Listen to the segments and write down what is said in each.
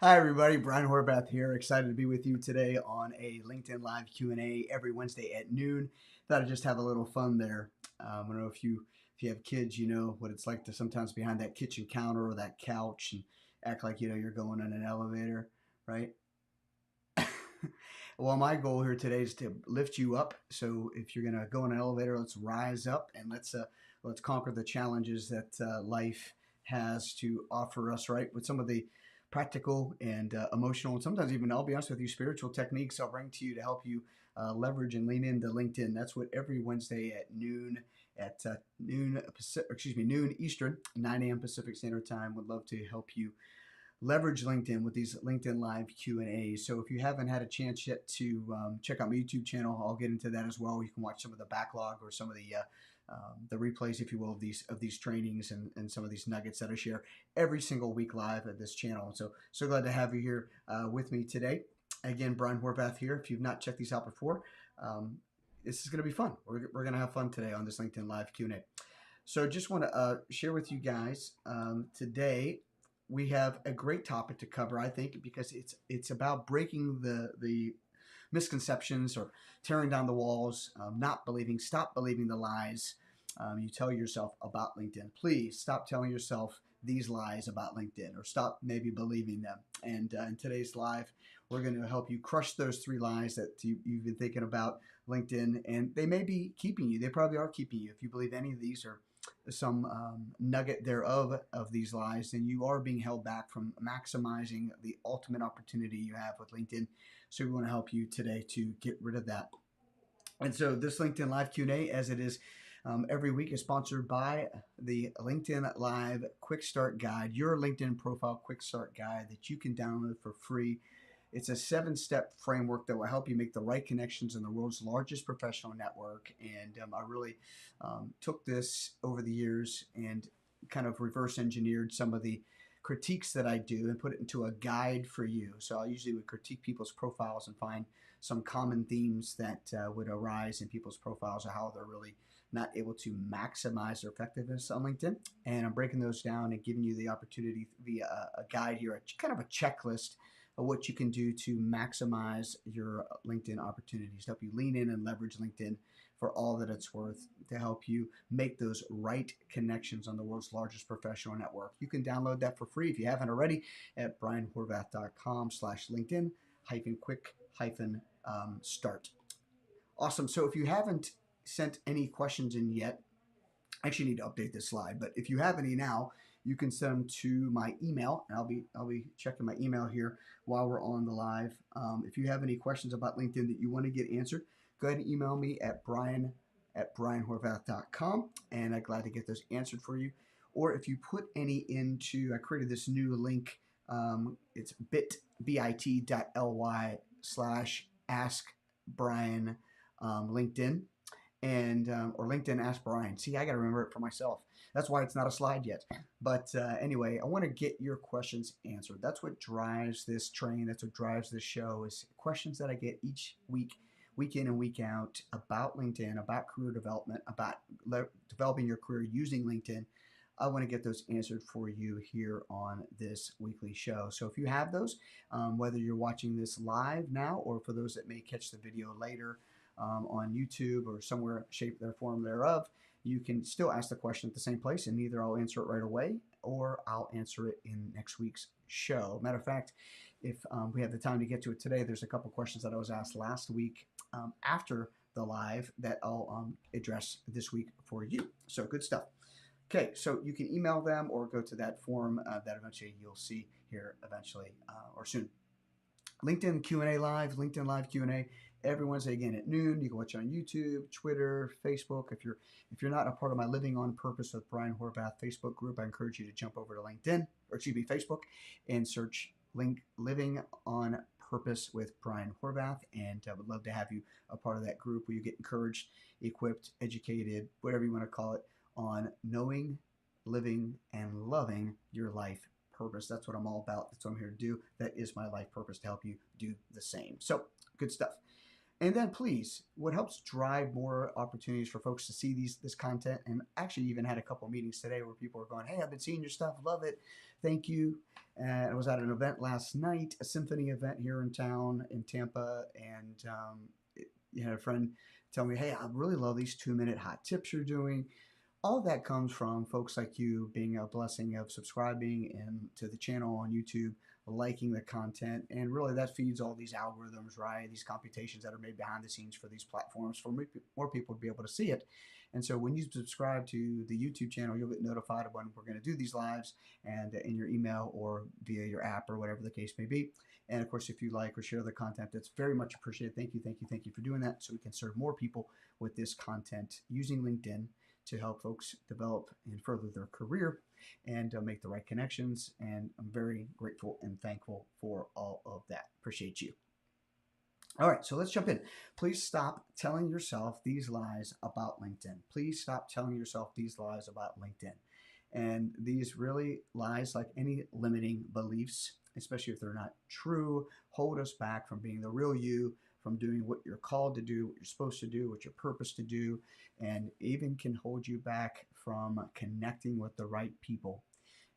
Hi, everybody. Brian Horvath here. Excited to be with you today on a LinkedIn Live Q&A every Wednesday at noon. Thought I'd just have a little fun there. I don't know if you have kids, you know what it's like to sometimes behind that kitchen counter or that couch and act like you're going in an elevator, right? Well, my goal here today is to lift you up. So if you're gonna go in an elevator, let's rise up and let's conquer the challenges that life has to offer us. Right, with some of the practical and emotional, and sometimes even, I'll be honest with you, spiritual techniques I'll bring to you to help you leverage and lean into LinkedIn. That's what every Wednesday at noon noon Eastern, 9 a.m. Pacific Standard Time. Would love to help you leverage LinkedIn with these LinkedIn Live Q&As. So if you haven't had a chance yet to check out my YouTube channel, I'll get into that as well. You can watch some of the backlog or some of the replays, if you will, of these trainings and some of these nuggets that I share every single week live at this channel. So glad to have you here with me today. Again, Brian Horvath here. If you've not checked these out before, this is going to be fun. We're going to have fun today on this LinkedIn Live Q&A. So just want to share with you guys today. We have a great topic to cover, I think, because it's about breaking the misconceptions or tearing down the walls, stop believing the lies you tell yourself about LinkedIn. Please stop telling yourself these lies about LinkedIn, or stop maybe believing them. And in today's live, we're going to help you crush those three lies that you've been thinking about LinkedIn, and they may be keeping you. They probably are keeping you. If you believe any of these or some nugget thereof of these lies, then you are being held back from maximizing the ultimate opportunity you have with LinkedIn. So we want to help you today to get rid of that. And so this LinkedIn Live Q&A, as it is every week, is sponsored by the LinkedIn Live Quick Start Guide, your LinkedIn profile quick start guide that you can download for free. It's a 7-step framework that will help you make the right connections in the world's largest professional network. And I really took this over the years and kind of reverse engineered some of the critiques that I do and put it into a guide for you. So I usually would critique people's profiles and find some common themes that would arise in people's profiles, or how they're really not able to maximize their effectiveness on LinkedIn. And I'm breaking those down and giving you the opportunity via a guide here, kind of a checklist of what you can do to maximize your LinkedIn opportunities, to help you lean in and leverage LinkedIn for all that it's worth, to help you make those right connections on the world's largest professional network. You can download that for free if you haven't already at brianhorvath.com/LinkedIn-quick-start. Awesome. So if you haven't sent any questions in yet, I actually need to update this slide, but if you have any now, you can send them to my email, and I'll be checking my email here while we're on the live. If you have any questions about LinkedIn that you want to get answered, go ahead and email me at brian@brianhorvath.com, and I'm glad to get those answered for you. Or if you put any into, I created this new link. It's bit.ly/askbrian LinkedIn. And or LinkedIn Ask Brian. See, I got to remember it for myself. That's why it's not a slide yet. But anyway, I want to get your questions answered. That's what drives this train. That's what drives this show, is questions that I get each week, week in and week out, about LinkedIn, about career development, about developing your career using LinkedIn. I want to get those answered for you here on this weekly show. So if you have those, whether you're watching this live now, or for those that may catch the video later, on YouTube or somewhere, shape, or form thereof, you can still ask the question at the same place, and either I'll answer it right away or I'll answer it in next week's show. Matter of fact, if we have the time to get to it today, there's a couple questions that I was asked last week after the live that I'll address this week for you. So good stuff. Okay, so you can email them or go to that form that eventually you'll see here eventually or soon. LinkedIn Q&A Live, LinkedIn Live Q&A every Wednesday again at noon. You can watch it on YouTube, Twitter, Facebook. If you're not a part of my Living on Purpose with Brian Horvath Facebook group, I encourage you to jump over to Facebook, and search Living on Purpose with Brian Horvath. And I would love to have you a part of that group where you get encouraged, equipped, educated, whatever you want to call it, on knowing, living, and loving your life purpose. That's what I'm all about. That's what I'm here to do. That is my life purpose, to help you do the same. So good stuff. And then please, what helps drive more opportunities for folks to see this content, and actually even had a couple meetings today where people are going, "Hey, I've been seeing your stuff, love it, thank you." And I was at an event last night, a symphony event here in town in Tampa, and you had a friend tell me, "Hey, I really love these 2-minute hot tips you're doing." All that comes from folks like you being a blessing of subscribing and to the channel on YouTube, liking the content, and really that feeds all these algorithms, right? These computations that are made behind the scenes for these platforms for more people to be able to see it. And so when you subscribe to the YouTube channel, you'll get notified of when we're going to do these lives, and in your email or via your app or whatever the case may be. And of course, if you like or share the content, that's very much appreciated. Thank you, thank you, thank you for doing that, so we can serve more people with this content using LinkedIn to help folks develop and further their career and make the right connections. And I'm very grateful and thankful for all of that. Appreciate you. All right, so let's jump in. Please stop telling yourself these lies about LinkedIn. Please stop telling yourself these lies about LinkedIn. And these really lies, like any limiting beliefs, especially if they're not true, hold us back from being the real you, from doing what you're called to do, what you're supposed to do, what you're purposed to do, and even can hold you back from connecting with the right people.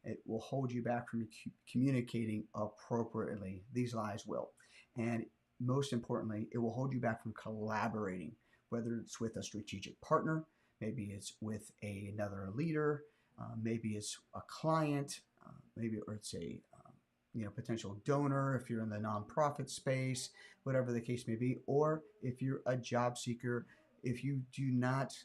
It will hold you back from communicating appropriately. These lies will. And most importantly, it will hold you back from collaborating, whether it's with a strategic partner, maybe it's with another leader, maybe it's a client, maybe or it's a potential donor if you're in the nonprofit space, whatever the case may be, or if you're a job seeker. If you do not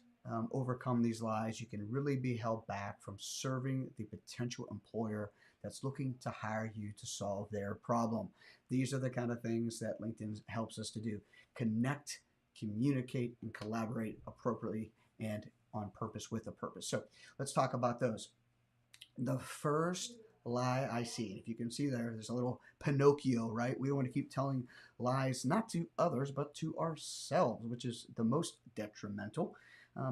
overcome these lies, you can really be held back from serving the potential employer that's looking to hire you to solve their problem. These are the kind of things that LinkedIn helps us to do: connect, communicate, and collaborate appropriately and on purpose with a purpose. So let's talk about those. The first lie I see, if you can see there's a little Pinocchio, right? We want to keep telling lies, not to others, but to ourselves, which is the most detrimental,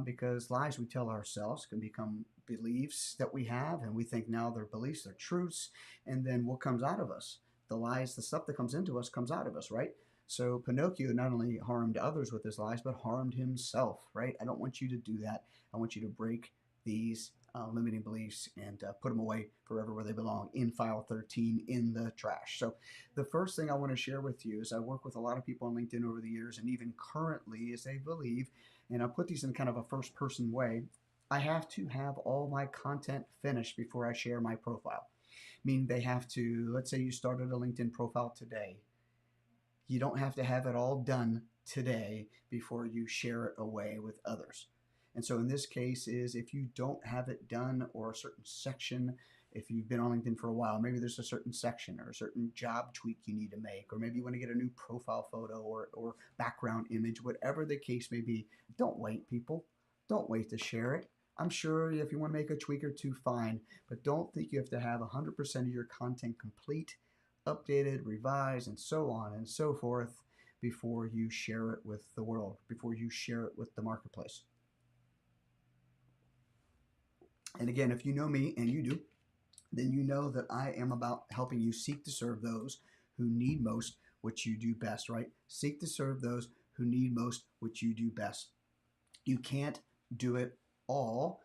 because lies we tell ourselves can become beliefs that we have, and we think now they're beliefs, they're truths, and then what comes out of us? The lies, the stuff that comes into us comes out of us, right? So Pinocchio not only harmed others with his lies, but harmed himself, right? I don't want you to do that. I want you to break these limiting beliefs and put them away forever where they belong, in file 13, in the trash. So the first thing I want to share with you is I work with a lot of people on LinkedIn over the years, and even currently, is they believe, and I'll put these in kind of a first person way, I have to have all my content finished before I share my profile. Meaning they have to, let's say you started a LinkedIn profile today. You don't have to have it all done today before you share it away with others. And so in this case is if you don't have it done, or a certain section, if you've been on LinkedIn for a while, maybe there's a certain section or a certain job tweak you need to make, or maybe you want to get a new profile photo or background image, whatever the case may be. Don't wait, people. Don't wait to share it. I'm sure if you want to make a tweak or two, fine, but don't think you have to have 100% of your content complete, updated, revised, and so on and so forth before you share it with the world, before you share it with the marketplace. And again, if you know me, and you do, then you know that I am about helping you seek to serve those who need most what you do best, right? Seek to serve those who need most what you do best. You can't do it all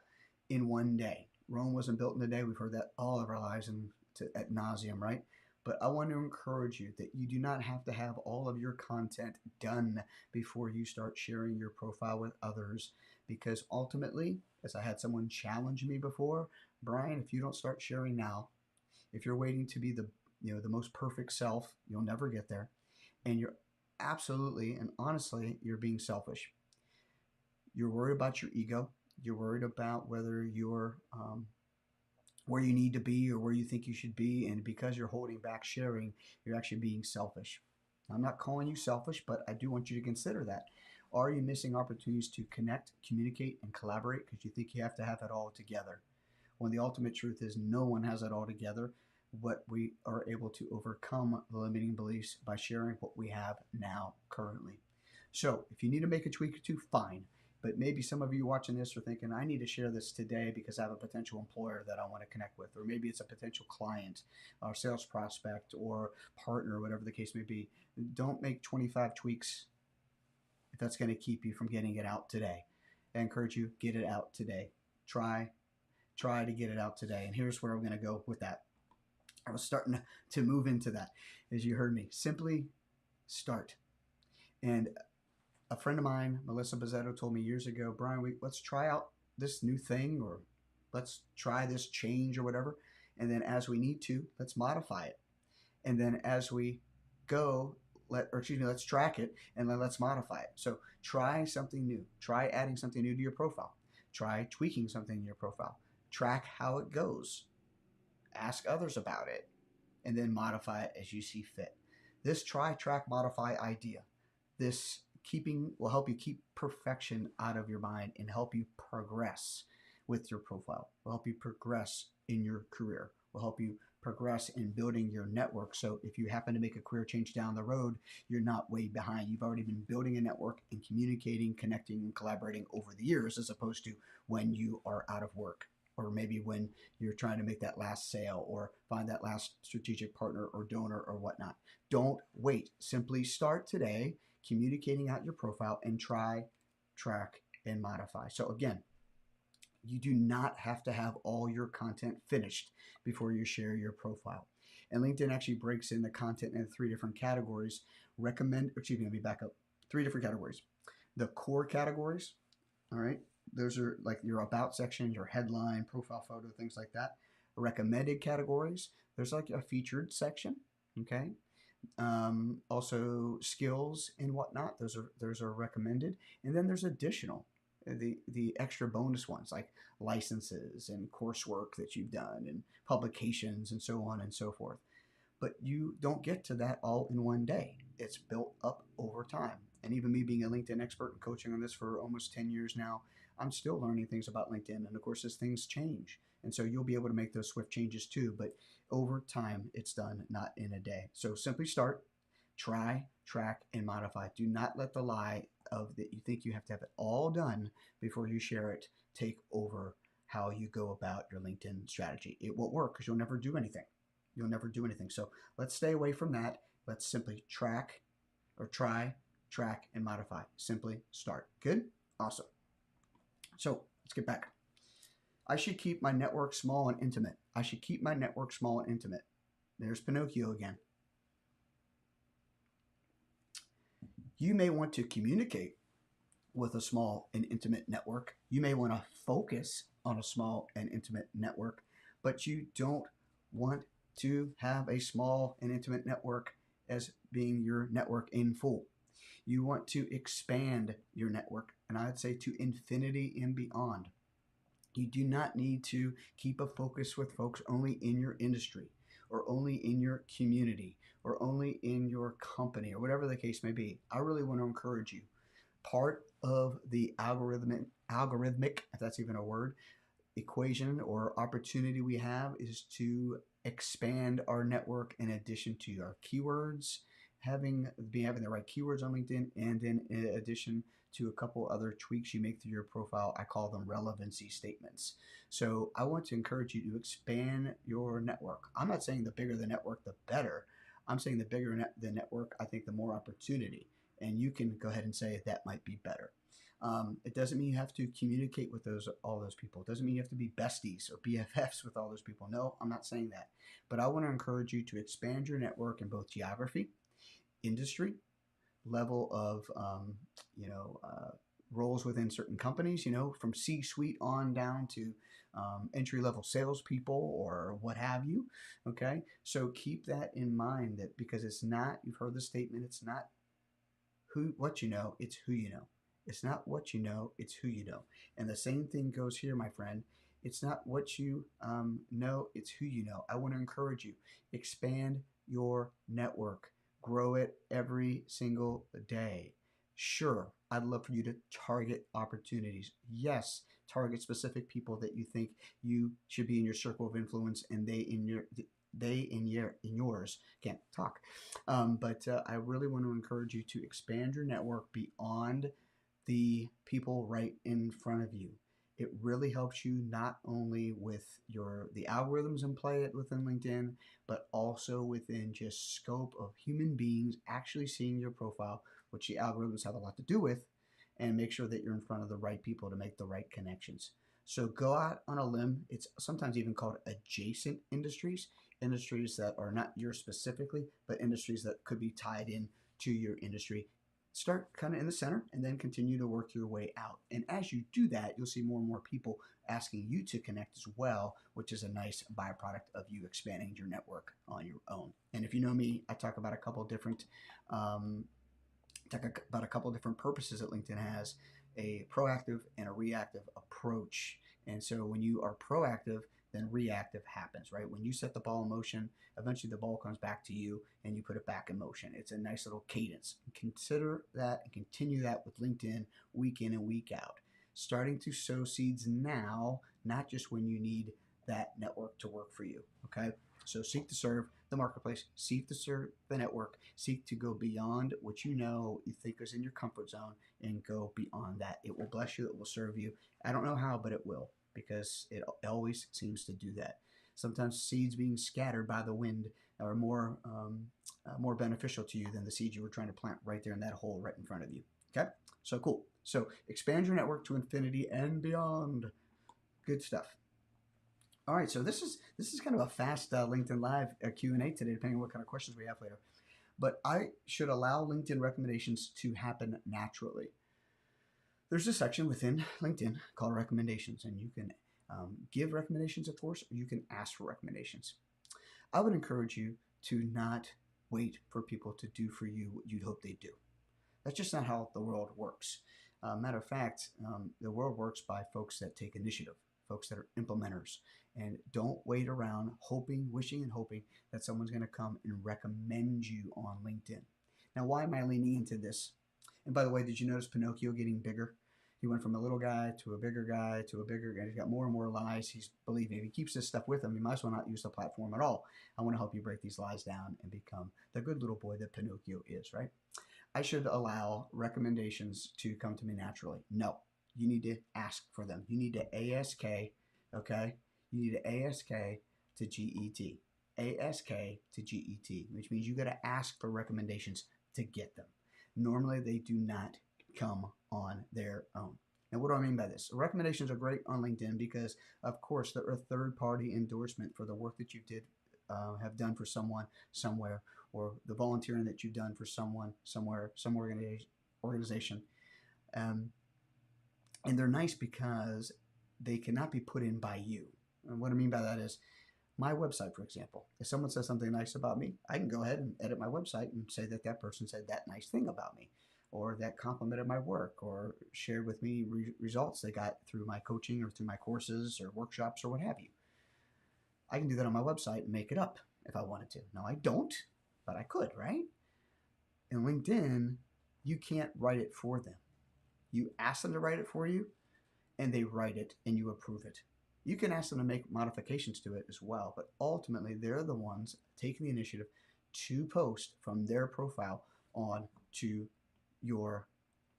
in one day. Rome wasn't built in a day. We've heard that all of our lives and ad nauseum, right? But I want to encourage you that you do not have to have all of your content done before you start sharing your profile with others, because ultimately, as I had someone challenge me before, Brian, if you don't start sharing now, if you're waiting to be the most perfect self, you'll never get there. And you're absolutely and honestly, you're being selfish. You're worried about your ego. You're worried about whether you're where you need to be or where you think you should be. And because you're holding back sharing, you're actually being selfish. I'm not calling you selfish, but I do want you to consider that. Are you missing opportunities to connect, communicate, and collaborate because you think you have to have it all together? When the ultimate truth is no one has it all together. But we are able to overcome the limiting beliefs by sharing what we have now currently. So if you need to make a tweak or two, fine. But maybe some of you watching this are thinking, I need to share this today because I have a potential employer that I want to connect with, or maybe it's a potential client or sales prospect or partner, whatever the case may be. Don't make 25 tweaks if that's going to keep you from getting it out today. I encourage you, get it out today. Try to get it out today. And here's where I'm going to go with that. I was starting to move into that, as you heard me. Simply start. And a friend of mine, Melissa Bizzetto, told me years ago, Brian, let's try out this new thing, or let's try this change or whatever. And then as we need to, let's modify it. And then as we go, let's track it and then let's modify it. So try something new. Try adding something new to your profile. Try tweaking something in your profile. Track how it goes. Ask others about it, and then modify it as you see fit. This try, track, modify idea, this will help you keep perfection out of your mind and help you progress with your profile. Will help you progress in your career. Will help you progress in building your network. So if you happen to make a career change down the road, you're not way behind. You've already been building a network and communicating, connecting, and collaborating over the years, as opposed to when you are out of work, or maybe when you're trying to make that last sale or find that last strategic partner or donor or whatnot. Don't wait. Simply start today communicating out your profile and try, track, and modify. So again, you do not have to have all your content finished before you share your profile. And LinkedIn actually breaks in the content into 3 different categories. Let me back up. 3 different categories. The core categories, all right? Those are like your about section, your headline, profile photo, things like that. Recommended categories, there's like a featured section, okay? Also skills and whatnot, those are recommended. And then there's additional, the extra bonus ones like licenses and coursework that you've done and publications and so on and so forth. But you don't get to that all in one day. It's built up over time. And even me being a LinkedIn expert and coaching on this for almost 10 years now, I'm still learning things about LinkedIn. And of course, as things change. And so you'll be able to make those swift changes too. But over time, it's done, not in a day. So simply start, try, track, and modify. Do not let the lie of that you think you have to have it all done before you share it take over how you go about your LinkedIn strategy. It won't work because you'll never do anything. You'll never do anything. So let's stay away from that. Let's simply try, track, and modify. Simply start. Good? Awesome. So let's get back. I should keep my network small and intimate. I should keep my network small and intimate. There's Pinocchio again. You may want to communicate with a small and intimate network. You may want to focus on a small and intimate network, but you don't want to have a small and intimate network as being your network in full. You want to expand your network, and I'd say to infinity and beyond. You do not need to keep a focus with folks only in your industry or only in your community or only in your company or whatever the case may be. I really want to encourage you. Part of the algorithmic, if that's even a word, equation or opportunity we have is to expand our network in addition to our keywords, having the right keywords on LinkedIn, and then in addition to a couple other tweaks you make through your profile. I call them relevancy statements. So I want to encourage you to expand your network. I'm not saying the bigger the network, the better. I'm saying the bigger the network, I think the more opportunity. And you can go ahead and say that might be better. It doesn't mean you have to communicate with all those people. It doesn't mean you have to be besties or BFFs with all those people. No, I'm not saying that. But I want to encourage you to expand your network in both geography, industry, level of roles within certain companies, from C-suite on down to entry-level salespeople or what have you, okay? So keep that in mind, that because it's not, you've heard the statement, it's not what you know, it's who you know. It's not what you know, it's who you know. And the same thing goes here, my friend. It's not what you know, it's who you know. I want to encourage you, expand your network. Grow it every single day. Sure, I'd love for you to target opportunities. Yes, target specific people that you think you should be in your circle of influence, and they in yours. Can't talk. But I really want to encourage you to expand your network beyond the people right in front of you. It really helps you not only with the algorithms and play it within LinkedIn, but also within just scope of human beings actually seeing your profile, which the algorithms have a lot to do with, and make sure that you're in front of the right people to make the right connections. So go out on a limb. It's sometimes even called adjacent industries, industries that are not yours specifically, but industries that could be tied in to your industry. Start kind of in the center and then continue to work your way out. And as you do that, you'll see more and more people asking you to connect as well, which is a nice byproduct of you expanding your network on your own. And if you know me, I talk about a couple different purposes that LinkedIn has: a proactive and a reactive approach. And so when you are proactive, then reactive happens, right? When you set the ball in motion, eventually the ball comes back to you and you put it back in motion. It's a nice little cadence. Consider that and continue that with LinkedIn week in and week out. Starting to sow seeds now, not just when you need that network to work for you, okay? So seek to serve the marketplace, seek to serve the network, seek to go beyond what you know you think is in your comfort zone and go beyond that. It will bless you, it will serve you. I don't know how, but it will, because it always seems to do that. Sometimes seeds being scattered by the wind are more beneficial to you than the seeds you were trying to plant right there in that hole right in front of you. Okay, so cool. So expand your network to infinity and beyond. Good stuff. All right, so this is kind of a fast LinkedIn Live Q&A today, depending on what kind of questions we have later. But I should allow LinkedIn recommendations to happen naturally. There's a section within LinkedIn called recommendations, and you can give recommendations, of course, or you can ask for recommendations. I would encourage you to not wait for people to do for you what you'd hope they'd do. That's just not how the world works. Matter of fact, the world works by folks that take initiative, folks that are implementers, and don't wait around hoping, wishing, and hoping that someone's going to come and recommend you on LinkedIn. Now, why am I leaning into this? And by the way, did you notice Pinocchio getting bigger? He went from a little guy to a bigger guy to a bigger guy. He's got more and more lies. Believe me, if he keeps this stuff with him, he might as well not use the platform at all. I want to help you break these lies down and become the good little boy that Pinocchio is, right? I should allow recommendations to come to me naturally. No, you need to ask for them. You need to ASK, okay? You need to ASK to GET. ASK to GET, which means you got to ask for recommendations to get them. Normally, they do not come on their own. Now, what do I mean by this? Recommendations are great on LinkedIn because, of course, they're a third-party endorsement for the work that you have done for someone somewhere, or the volunteering that you've done for someone somewhere, some organization. And they're nice because they cannot be put in by you. And what I mean by that is, my website, for example, if someone says something nice about me, I can go ahead and edit my website and say that that person said that nice thing about me, or that complimented my work, or shared with me results they got through my coaching or through my courses or workshops or what have you. I can do that on my website and make it up if I wanted to. Now, I don't, but I could, right? In LinkedIn, you can't write it for them. You ask them to write it for you, and they write it, and you approve it. You can ask them to make modifications to it as well, but ultimately they're the ones taking the initiative to post from their profile on to your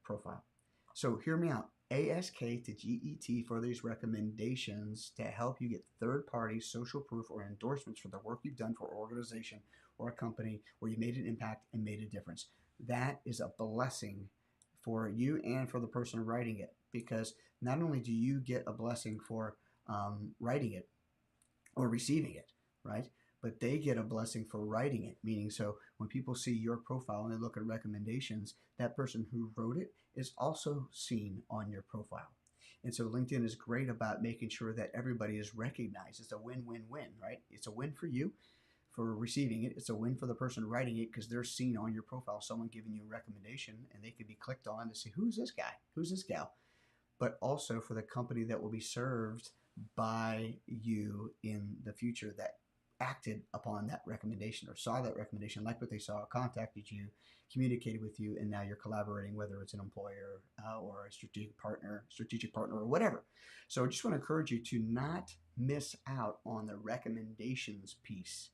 profile. So hear me out. ASK to GET for these recommendations to help you get third-party social proof or endorsements for the work you've done for an organization or a company where you made an impact and made a difference. That is a blessing for you and for the person writing it, because not only do you get a blessing for writing it or receiving it, right? But they get a blessing for writing it, meaning so when people see your profile and they look at recommendations, that person who wrote it is also seen on your profile. And so LinkedIn is great about making sure that everybody is recognized. It's a win-win-win, right? It's a win for you for receiving it. It's a win for the person writing it because they're seen on your profile, someone giving you a recommendation, and they could be clicked on to see, who's this guy? Who's this gal? But also for the company that will be served by you in the future that acted upon that recommendation or saw that recommendation, like what they saw, contacted you, communicated with you, and now you're collaborating, whether it's an employer or a strategic partner or whatever. So I just want to encourage you to not miss out on the recommendations piece.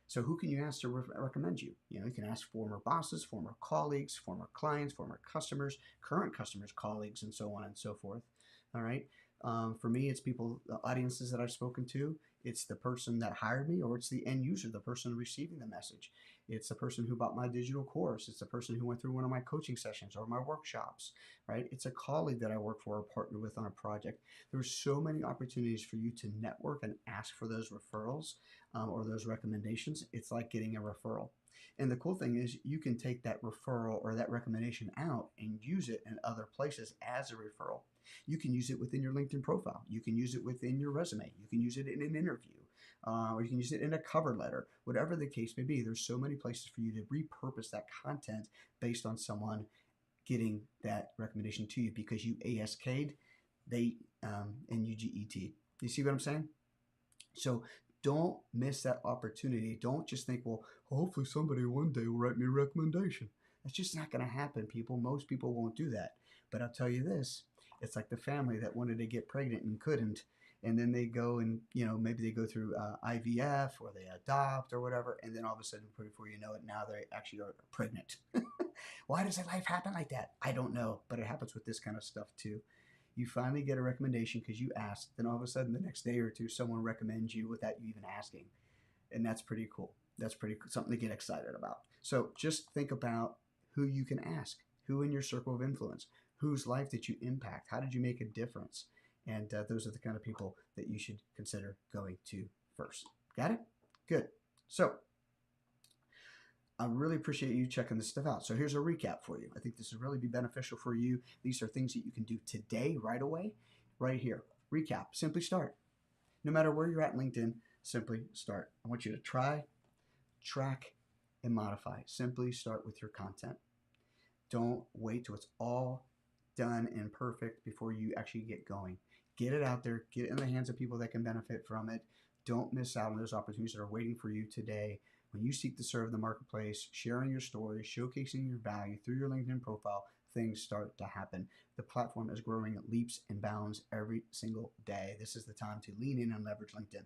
So who can you ask to recommend you? You know, you can ask former bosses, former colleagues, former clients, former customers, current customers, colleagues, and so on and so forth. All right. For me, it's people, audiences that I've spoken to. It's the person that hired me, or it's the end user, the person receiving the message. It's the person who bought my digital course. It's the person who went through one of my coaching sessions or my workshops, right? It's a colleague that I work for or partner with on a project. There's so many opportunities for you to network and ask for those referrals or those recommendations. It's like getting a referral. And the cool thing is you can take that referral or that recommendation out and use it in other places as a referral. You can use it within your LinkedIn profile. You can use it within your resume. You can use it in an interview, or you can use it in a cover letter. Whatever the case may be, there's so many places for you to repurpose that content based on someone getting that recommendation to you because you ASK'd, they and UGET. You see what I'm saying? So don't miss that opportunity. Don't just think, well, hopefully somebody one day will write me a recommendation. That's just not going to happen, people. Most people won't do that. But I'll tell you this, it's like the family that wanted to get pregnant and couldn't. And then they go and, maybe they go through IVF or they adopt or whatever. And then all of a sudden, before you know it, now they actually are pregnant. Why does life happen like that? I don't know. But it happens with this kind of stuff too. You finally get a recommendation because you asked. Then all of a sudden, the next day or two, someone recommends you without you even asking. And that's pretty cool. That's pretty something to get excited about. So just think about who you can ask, who in your circle of influence, whose life did you impact? How did you make a difference? And those are the kind of people that you should consider going to first. Got it? Good. So I really appreciate you checking this stuff out. So here's a recap for you. I think this will really be beneficial for you. These are things that you can do today, right away, right here. Recap, simply start. No matter where you're at in LinkedIn, simply start. I want you to try, track, and modify. Simply start with your content. Don't wait till it's all done and perfect before you actually get going. Get it out there. Get it in the hands of people that can benefit from it. Don't miss out on those opportunities that are waiting for you today. When you seek to serve the marketplace, sharing your story, showcasing your value through your LinkedIn profile, things start to happen. The platform is growing at leaps and bounds every single day. This is the time to lean in and leverage LinkedIn.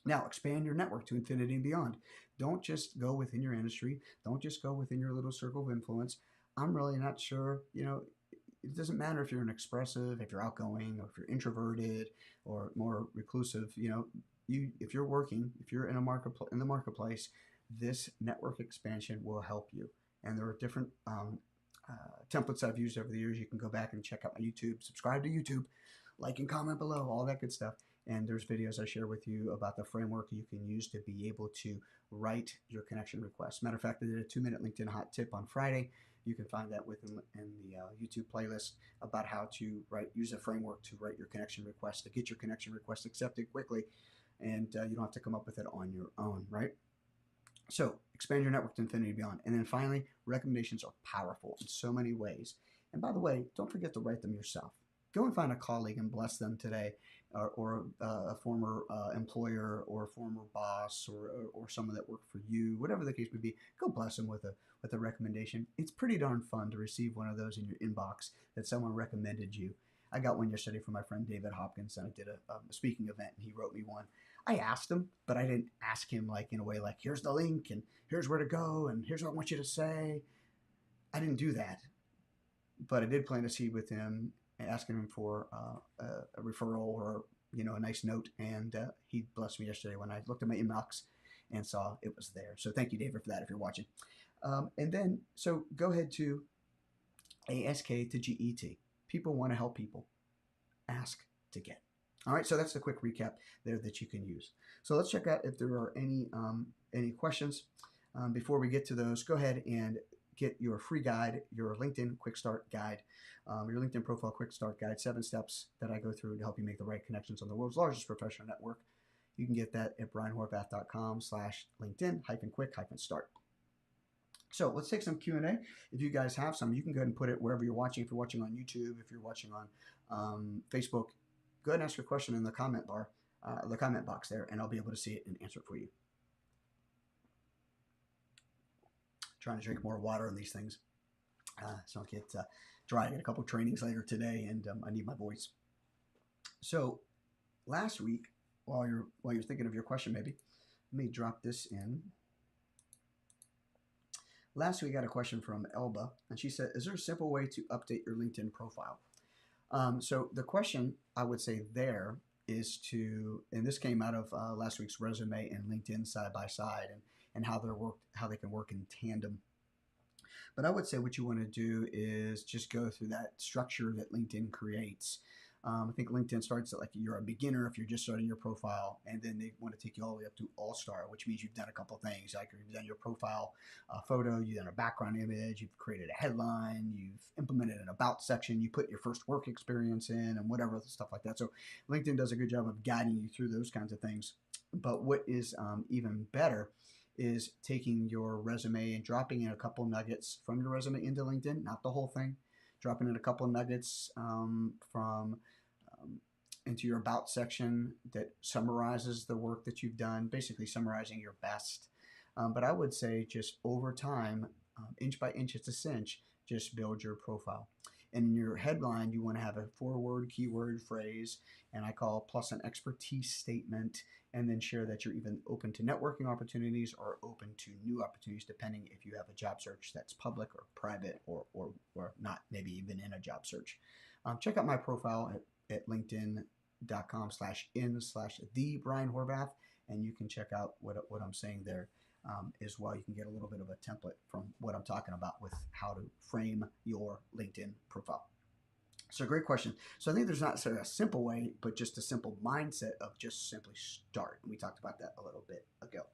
Now, expand your network to infinity and beyond. Don't just go within your industry. Don't just go within your little circle of influence. I'm really not sure, it doesn't matter if you're an expressive, if you're outgoing, or if you're introverted or more reclusive, if you're working, if you're in the marketplace, this network expansion will help you. And there are different templates I've used over the years. You can go back and check out my YouTube, subscribe to YouTube, like and comment below, all that good stuff. And there's videos I share with you about the framework you can use to be able to write your connection request. Matter of fact, I did a 2-minute LinkedIn hot tip on Friday. You can find that in the YouTube playlist about how to use a framework to write your connection request, to get your connection request accepted quickly, and you don't have to come up with it on your own, right? So expand your network to infinity and beyond. And then finally, recommendations are powerful in so many ways. And by the way, don't forget to write them yourself. Go and find a colleague and bless them today, or a former employer or a former boss or someone that worked for you, whatever the case may be. Go bless them with a recommendation. It's pretty darn fun to receive one of those in your inbox that someone recommended you. I got one yesterday from my friend David Hopkins, and I did a speaking event, and he wrote me one. I asked him, but I didn't ask him in a way like, here's the link, and here's where to go, and here's what I want you to say. I didn't do that, but I did plant a seed with him, asking him for a referral or a nice note, and he blessed me yesterday when I looked at my inbox and saw it was there. So thank you, David, for that if you're watching. And then, so go ahead to ASK to GET. People want to help people. Ask to get. All right, so that's the quick recap there that you can use. So let's check out if there are any questions. Before we get to those, go ahead and get your free guide, your LinkedIn Quick Start Guide, your LinkedIn Profile Quick Start Guide, 7 steps that I go through to help you make the right connections on the world's largest professional network. You can get that at brianhorvath.com/LinkedIn-quick-start. So let's take some Q&A. If you guys have some, you can go ahead and put it wherever you're watching. If you're watching on YouTube, if you're watching on Facebook, go ahead and ask your question in the comment bar, the comment box there, and I'll be able to see it and answer it for you. Trying to drink more water on these things, so I'll get dry. I got a couple trainings later today, and I need my voice. So last week, while you're thinking of your question, maybe let me drop this in. Last week, I got a question from Elba, and she said, is there a simple way to update your LinkedIn profile? So the question I would say there is to, and this came out of last week's resume and LinkedIn side by side, and how they can work in tandem. But I would say what you want to do is just go through that structure that LinkedIn creates. I think LinkedIn starts at like you're a beginner if you're just starting your profile, and then they want to take you all the way up to all-star, which means you've done a couple things. Like you've done your profile photo, you've done a background image, you've created a headline, you've implemented an about section, you put your first work experience in, and whatever stuff like that. So LinkedIn does a good job of guiding you through those kinds of things. But what is even better is taking your resume and dropping in a couple nuggets from your resume into LinkedIn, not the whole thing, dropping in a couple nuggets from into your about section that summarizes the work that you've done, basically summarizing your best. But I would say just over time, inch by inch, it's a cinch, just build your profile. And in your headline, you want to have a 4-word keyword phrase, and I call plus an expertise statement, and then share that you're even open to networking opportunities or open to new opportunities, depending if you have a job search that's public or private or not, maybe even in a job search. Check out my profile at linkedin.com/in/the Brian Horvath, and you can check out what I'm saying there as well. You can get a little bit of a template from what I'm talking about with how to frame your LinkedIn profile. So great question. So I think there's not sort of a simple way, but just a simple mindset of just simply start. And we talked about that a little bit ago.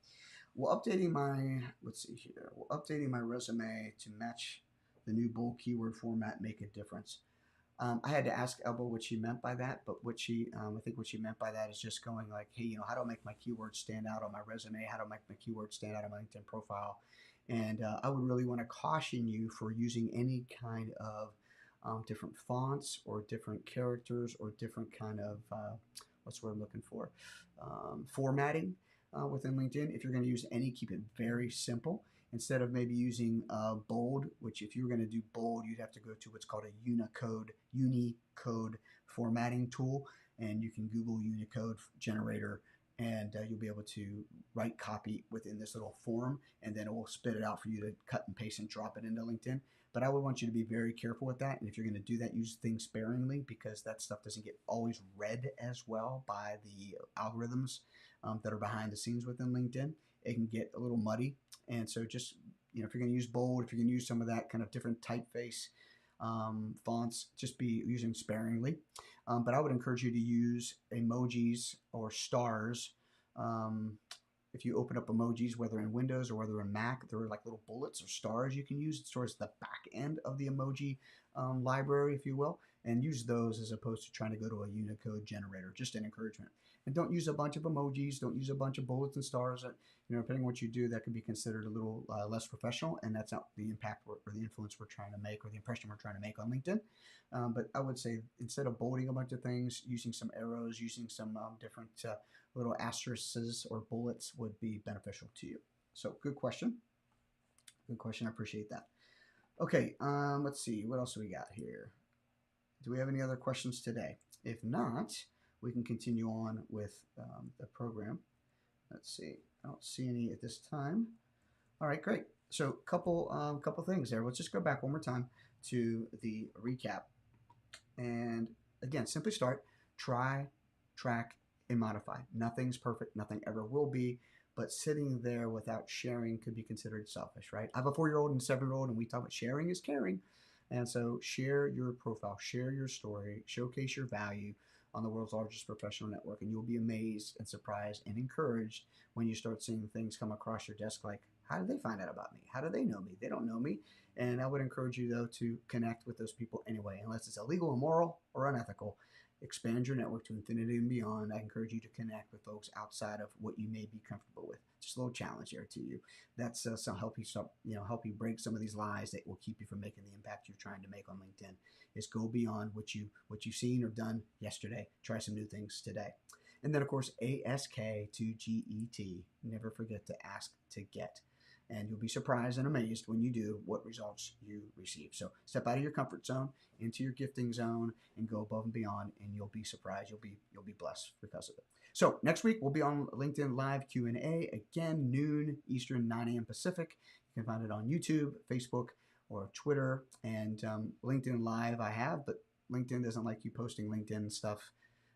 Well, updating my, let's see here. Well, updating my resume to match the new bold keyword format make a difference. I had to ask Elba what she meant by that, but I think what she meant by that is just going like, hey, how do I make my keywords stand out on my resume? How do I make my keywords stand out on my LinkedIn profile? And I would really want to caution you for using any kind of different fonts or different characters or different kind of, what's the word I'm looking for, formatting within LinkedIn. If you're going to use any, keep it very simple. Instead of maybe using bold, which if you were going to do bold, you'd have to go to what's called a Unicode formatting tool. And you can Google Unicode generator, and you'll be able to write copy within this little form, and then it will spit it out for you to cut and paste and drop it into LinkedIn. But I would want you to be very careful with that. And if you're going to do that, use things sparingly, because that stuff doesn't get always read as well by the algorithms that are behind the scenes within LinkedIn. It can get a little muddy. And so just, if you're going to use bold, if you're going to use some of that kind of different typeface fonts, just be using sparingly. But I would encourage you to use emojis or stars. If you open up emojis, whether in Windows or whether in Mac, there are like little bullets or stars you can use. It's towards the back end of the emoji library, if you will, and use those as opposed to trying to go to a Unicode generator. Just an encouragement. And don't use a bunch of emojis. Don't use a bunch of bullets and stars. Depending on what you do, that can be considered a little less professional, and that's not the impact or the influence we're trying to make or the impression we're trying to make on LinkedIn. But I would say instead of bolding a bunch of things, using some arrows, using some different little asterisks or bullets would be beneficial to you. So good question. Good question. I appreciate that. Okay, let's see. What else do we got here? Do we have any other questions today? If not, we can continue on with the program. Let's see. I don't see any at this time. All right, great. So couple things there. Let's just go back one more time to the recap. And again, simply start, try, track, and modify. Nothing's perfect. Nothing ever will be. But sitting there without sharing could be considered selfish, right? I have a 4-year-old and a 7-year-old, and we talk about sharing is caring. And so share your profile, share your story, showcase your value on the world's largest professional network, and you'll be amazed and surprised and encouraged when you start seeing things come across your desk like, how did they find out about me? How do they know me? They don't know me. And I would encourage you, though, to connect with those people anyway, unless it's illegal, immoral, or unethical. Expand your network to infinity and beyond. I encourage you to connect with folks outside of what you may be comfortable with. Just a little challenge here to you. That's help you break some of these lies that will keep you from making the impact you're trying to make on LinkedIn. Is go beyond what you've seen or done yesterday. Try some new things today. And then, of course, ASK to GET. Never forget to ask to get. And you'll be surprised and amazed when you do what results you receive. So step out of your comfort zone into your gifting zone and go above and beyond, and you'll be surprised. You'll be blessed because of it. So next week we'll be on LinkedIn Live Q&A again, noon Eastern, 9 a.m. Pacific. You can find it on YouTube, Facebook, or Twitter, and LinkedIn Live I have, but LinkedIn doesn't like you posting LinkedIn stuff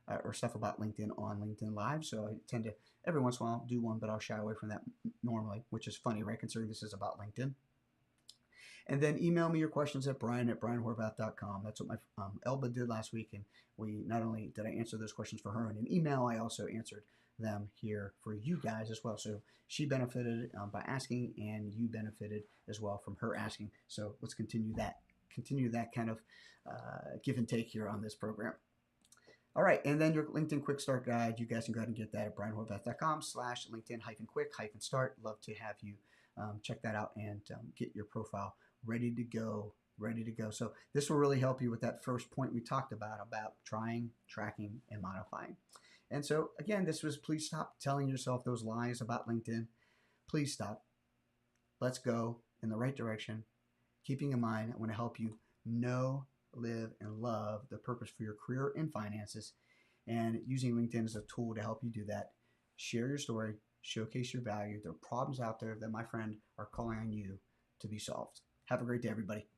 or stuff about LinkedIn on LinkedIn Live. So I tend to every once in a while do one, but I'll shy away from that normally, which is funny, right? Considering this is about LinkedIn. And then email me your questions at brian@brianhorvath.com. That's what my Elba did last week. And we not only did I answer those questions for her in an email, I also answered them here for you guys as well. So she benefited by asking, and you benefited as well from her asking. So let's continue that kind of give and take here on this program. All right, and then your LinkedIn Quick Start Guide, you guys can go ahead and get that at brianhorvath.com/LinkedIn-Quick-Start. Love to have you check that out and get your profile ready to go. So this will really help you with that first point we talked about trying, tracking, and modifying. And so again, please stop telling yourself those lies about LinkedIn. Please stop. Let's go in the right direction. Keeping in mind, I want to help you know, live, and love the purpose for your career and finances, and using LinkedIn as a tool to help you do that. Share your story, showcase your value. There are problems out there that, my friend, are calling on you to be solved. Have a great day, everybody.